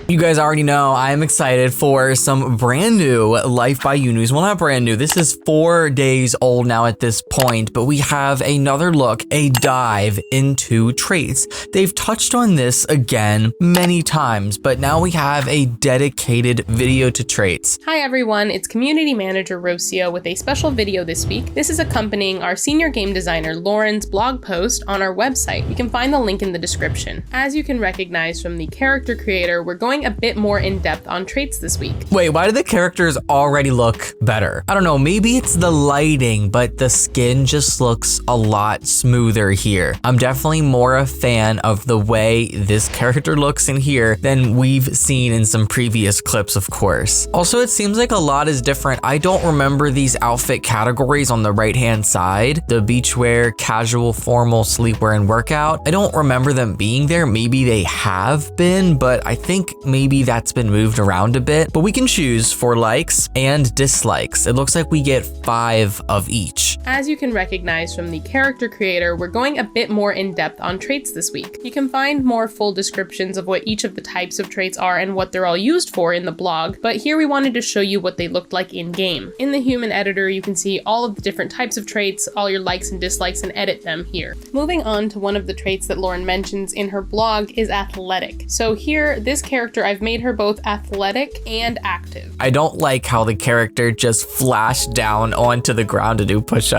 You guys already know I'm excited for some brand new Life by You news. Well, not brand new. This is 4 days old now at this point, but we have another look, a dive into traits. They've touched on this again many times, but now we have a dedicated video to traits. Hi everyone, it's Community Manager Rocio with a special video this week. This is accompanying our senior game designer Lauren's blog post on our website. You can find the link in the description. As you can recognize from the character creator, we're going a bit more in depth on traits this week. Wait, why do the characters already look better? I don't know, maybe it's the lighting, but the skin just looks a lot smoother here. I'm definitely more a fan of the way this character looks in here than we've seen in some previous clips, of course. Also, it seems like a lot is different. I don't remember these outfit categories on the right-hand side. The beachwear, casual, formal, sleepwear, and workout. I don't remember them being there. Maybe they have been, but I think maybe that's been moved around a bit. But we can choose for likes and dislikes. It looks like we get 5 of each. As you can recognize from the character creator, we're going a bit more in depth on traits this week. You can find more full descriptions of what each of the types of traits are and what they're all used for in the blog, but here we wanted to show you what they looked like in game. In the human editor, you can see all of the different types of traits, all your likes and dislikes, and edit them here. Moving on to one of the traits that Lauren mentions in her blog is athletic. So here, this character, I've made her both athletic and active. I don't like how the character just flashed down onto the ground to do push-ups.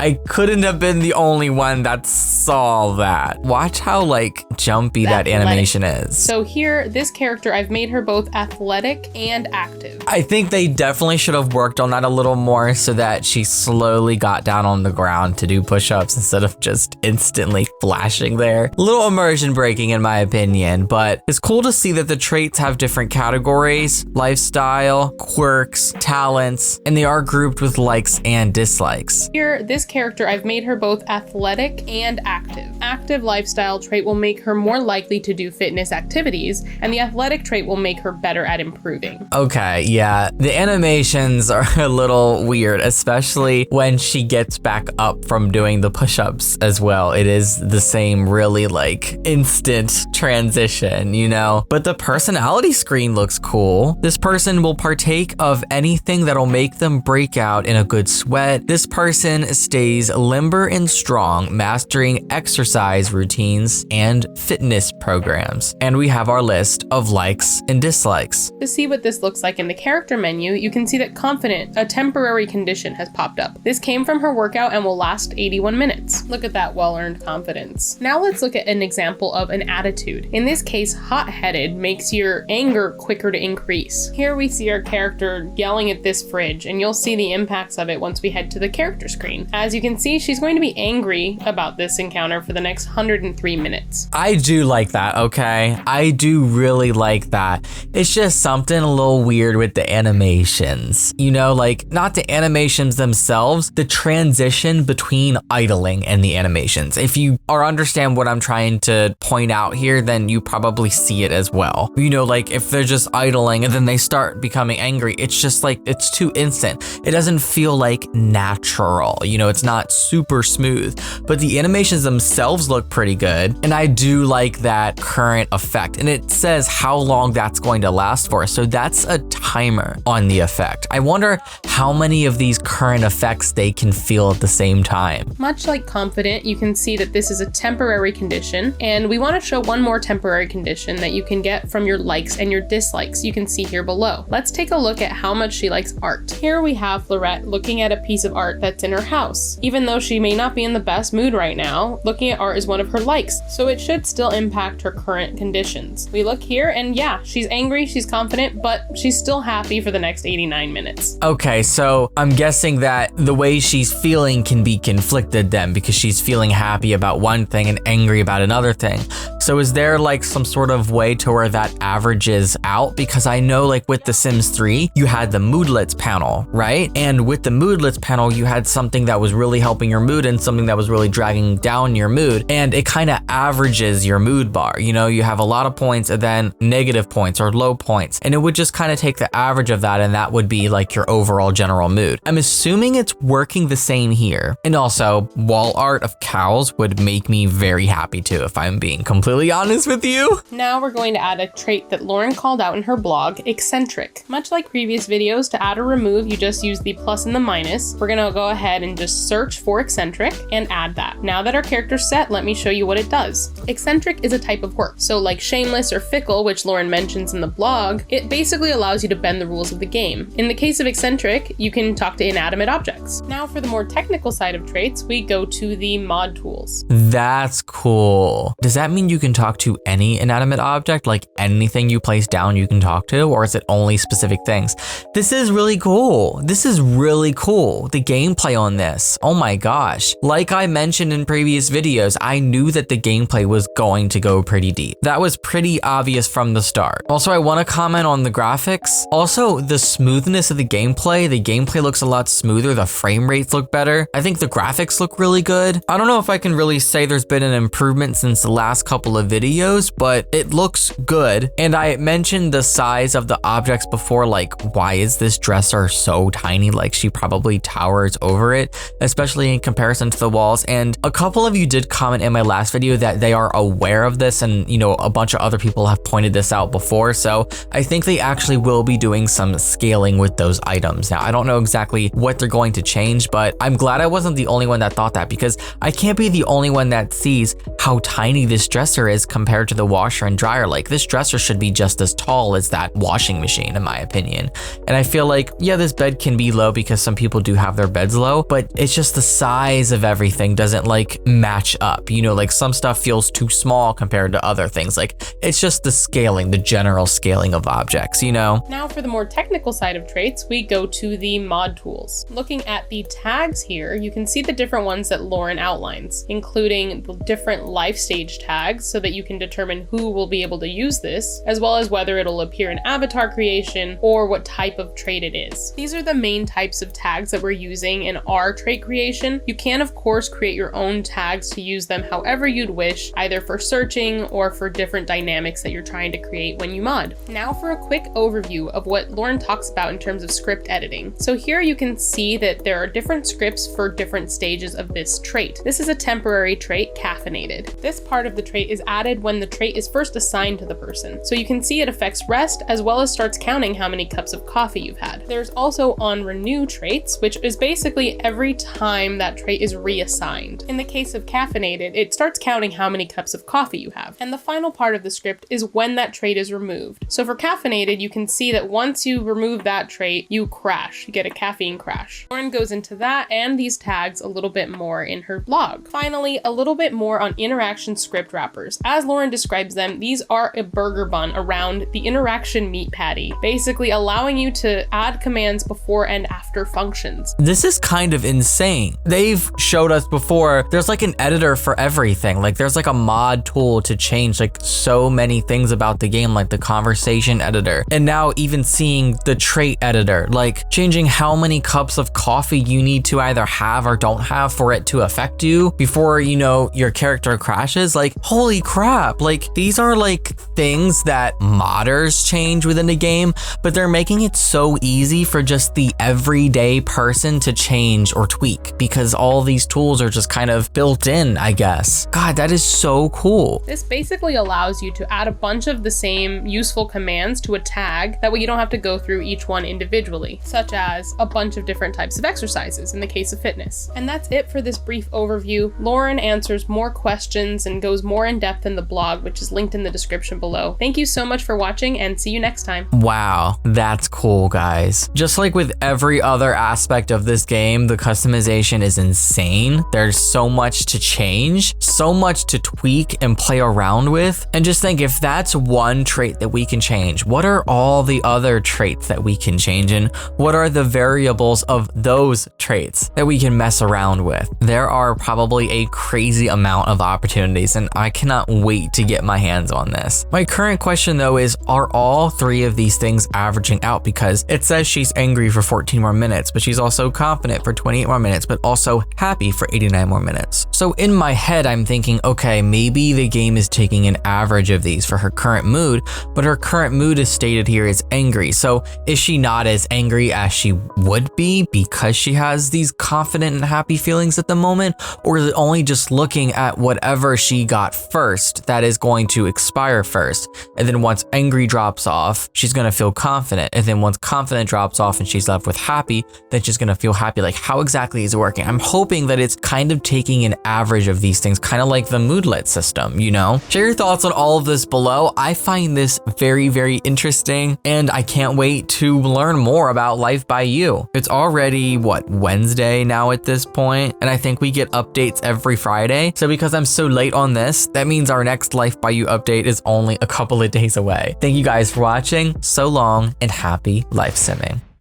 I couldn't have been the only one that saw that. Watch how like jumpy that animation is. So here, this character, I've made her both athletic and active. I think they definitely should have worked on that a little more so that she slowly got down on the ground to do push-ups instead of just instantly flashing there. A little immersion breaking in my opinion, but it's cool to see that the traits have different categories, lifestyle, quirks, talents, and they are grouped with likes and dislikes. Here, this character, I've made her both athletic and active. Active lifestyle trait will make her more likely to do fitness activities, and the athletic trait will make her better at improving. Okay, yeah, the animations are a little weird, especially when she gets back up from doing the push-ups as well. It is the same really like instant transition, you know? But the personality screen looks cool. This person will partake of anything that'll make them break out in a good sweat. This person stays limber and strong, mastering exercise routines and fitness programs. And we have our list of likes and dislikes. To see what this looks like in the character menu, you can see that confident, a temporary condition, has popped up. This came from her workout and will last 81 minutes. Look at that well-earned confidence. Now let's look at an example of an attitude. In this case, hot-headed makes your anger quicker to increase. Here we see our character yelling at this fridge, and you'll see the impacts of it once we head to the character screen. As you can see, she's going to be angry about this encounter for the next 103 minutes. I do like that, okay? I do really like that. It's just something a little weird with the animations. You know, like not the animations themselves, the transition between idling and the animations. If you understand what I'm trying to point out here, then you probably see it as well. You know, like if they're just idling and then they start becoming angry, it's just like, it's too instant. It doesn't feel like natural. You know, it's not super smooth, but the animations themselves look pretty good. And I do like that current effect. And it says how long that's going to last for. So that's a timer on the effect. I wonder how many of these current effects they can feel at the same time. Much like confident, you can see that this is a temporary condition, and we want to show one more temporary condition that you can get from your likes and your dislikes. You can see here below. Let's take a look at how much she likes art. Here we have Florette looking at a piece of art that's in her house. Even though she may not be in the best mood right now, looking at art is one of her likes, so it should still impact her current conditions. We look here and yeah, she's angry, she's confident, but she's still happy for the next 89 minutes. Okay, so I'm guessing that the way she's feeling can be conflicted then, because she's feeling happy about one thing and angry about another thing. So is there like some sort of way to where that averages out? Because I know like with The Sims 3, you had the moodlets panel, right? And with the moodlets panel, you had something that was really helping your mood and something that was really dragging down your mood. And it kind of averages your mood bar. You know, you have a lot of points and then negative points or low points. And it would just kind of take the average of that, and that would be like your overall general mood. I'm assuming it's working the same here. And also, wall art of cows would make me very happy too, if I'm being completely completely honest with you. Now we're going to add a trait that Lauren called out in her blog, eccentric. Much like previous videos, to add or remove, you just use the plus and the minus. We're gonna go ahead and just search for eccentric and add that. Now that our character's set, let me show you what it does. Eccentric is a type of quirk. So like shameless or fickle, which Lauren mentions in the blog, it basically allows you to bend the rules of the game. In the case of eccentric, you can talk to inanimate objects. Now for the more technical side of traits, we go to the mod tools. That's cool. Does that mean you can talk to any inanimate object? Like anything you place down you can talk to? Or is it only specific things? This is really cool. This is really cool. The gameplay on this. Oh my gosh. Like I mentioned in previous videos, I knew that the gameplay was going to go pretty deep. That was pretty obvious from the start. Also, I want to comment on the graphics. Also, the smoothness of the gameplay. The gameplay looks a lot smoother. The frame rates look better. I think the graphics look really good. I don't know if I can really say there's been an improvement since the last couple of videos, but it looks good. And I mentioned the size of the objects before, like, why is this dresser so tiny? Like, she probably towers over it, especially in comparison to the walls. And a couple of you did comment in my last video that they are aware of this, and you know, a bunch of other people have pointed this out before. So I think they actually will be doing some scaling with those items. Now, I don't know exactly what they're going to change, but I'm glad I wasn't the only one that thought that, because I can't be the only one that sees how tiny this dresser is compared to the washer and dryer. Like, this dresser should be just as tall as that washing machine, in my opinion. And I feel like, yeah, this bed can be low because some people do have their beds low, but it's just the size of everything doesn't like match up. You know, like some stuff feels too small compared to other things. Like, it's just the scaling, the general scaling of objects, you know? Now for the more technical side of traits, we go to the mod tools. Looking at the tags here, you can see the different ones that Lauren outlines, including the different life stage tags so that you can determine who will be able to use this, as well as whether it'll appear in avatar creation or what type of trait it is. These are the main types of tags that we're using in our trait creation. You can, of course, create your own tags to use them however you'd wish, either for searching or for different dynamics that you're trying to create when you mod. Now for a quick overview of what Lauren talks about in terms of script editing. So here you can see that there are different scripts for different stages of this trait. This is a temporary trait, caffeinated. This part of the trait is added when the trait is first assigned to the person. So you can see it affects rest as well as starts counting how many cups of coffee you've had. There's also on renew traits, which is basically every time that trait is reassigned. In the case of caffeinated, it starts counting how many cups of coffee you have. And the final part of the script is when that trait is removed. So for caffeinated, you can see that once you remove that trait, you crash. You get a caffeine crash. Lauren goes into that and these tags a little bit more in her blog. Finally, a little bit more on interaction script wrappers. As Lauren describes them, these are a burger bun around the interaction meat patty, basically allowing you to add commands before and after functions. This is kind of insane. They've showed us before, there's like an editor for everything. Like, there's like a mod tool to change like so many things about the game, like the conversation editor. And now even seeing the trait editor, like changing how many cups of coffee you need to either have or don't have for it to affect you before, you know, your character crashes. Like, holy crap. Like, these are like things that modders change within the game, but they're making it so easy for just the everyday person to change or tweak because all these tools are just kind of built in, I guess. God, that is so cool. This basically allows you to add a bunch of the same useful commands to a tag. That way you don't have to go through each one individually, such as a bunch of different types of exercises in the case of fitness. And that's it for this brief overview. Lauren answers more questions and goes more in depth in the blog, which is linked in the description below. Thank you so much for watching and see you next time. Wow, that's cool, guys. Just like with every other aspect of this game, the customization is insane. There's so much to change, so much to tweak and play around with. And just think, if that's one trait that we can change, what are all the other traits that we can change, and what are the variables of those traits that we can mess around with? There are probably a crazy amount of opportunities, and I cannot wait to get my hands on this. My current question though is, are all three of these things averaging out? Because it says she's angry for 14 more minutes, but she's also confident for 28 more minutes, but also happy for 89 more minutes. So in my head, I'm thinking, okay, maybe the game is taking an average of these for her current mood, but her current mood is stated here as angry. So is she not as angry as she would be because she has these confident and happy feelings at the moment? Or is it only just looking at whatever she got first first that is going to expire first. And then once angry drops off, she's going to feel confident. And then once confident drops off and she's left with happy, then she's going to feel happy. Like, how exactly is it working? I'm hoping that it's kind of taking an average of these things, kind of like the moodlet system, you know? Share your thoughts on all of this below. I find this very, very interesting, and I can't wait to learn more about Life by You. It's already, what, Wednesday now at this point, and I think we get updates every Friday. So because I'm so late on this, that means our next Life by You update is only a couple of days away. Thank you guys for watching. So long, and happy life simming.